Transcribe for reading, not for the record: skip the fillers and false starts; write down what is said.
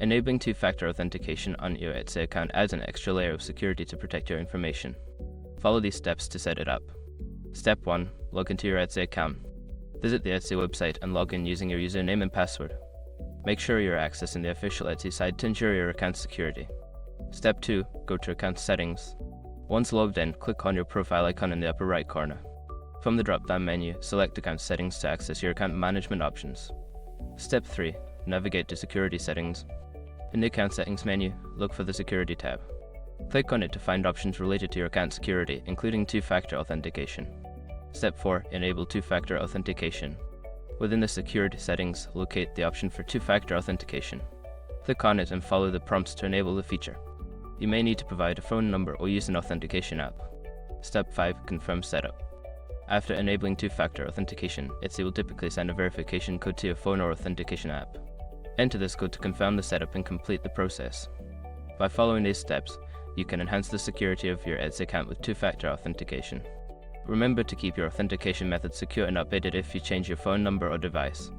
Enabling two-factor authentication on your Etsy account adds an extra layer of security to protect your information. Follow these steps to set it up. Step 1. Log into your Etsy account. Visit the Etsy website and log in using your username and password. Make sure you're accessing the official Etsy site to ensure your account's security. Step 2. Go to Account Settings. Once logged in, click on your profile icon in the upper right corner. From the drop-down menu, select Account Settings to access your account management options. Step 3. Navigate to Security Settings. In the Account Settings menu, look for the Security tab. Click on it to find options related to your account security, including two-factor authentication. Step 4. Enable two-factor authentication. Within the Security Settings, locate the option for two-factor authentication. Click on it and follow the prompts to enable the feature. You may need to provide a phone number or use an authentication app. Step 5. Confirm setup. After enabling two-factor authentication, Etsy will typically send a verification code to your phone or authentication app. Enter this code to confirm the setup and complete the process. By following these steps, you can enhance the security of your Etsy account with two-factor authentication. Remember to keep your authentication method secure and updated if you change your phone number or device.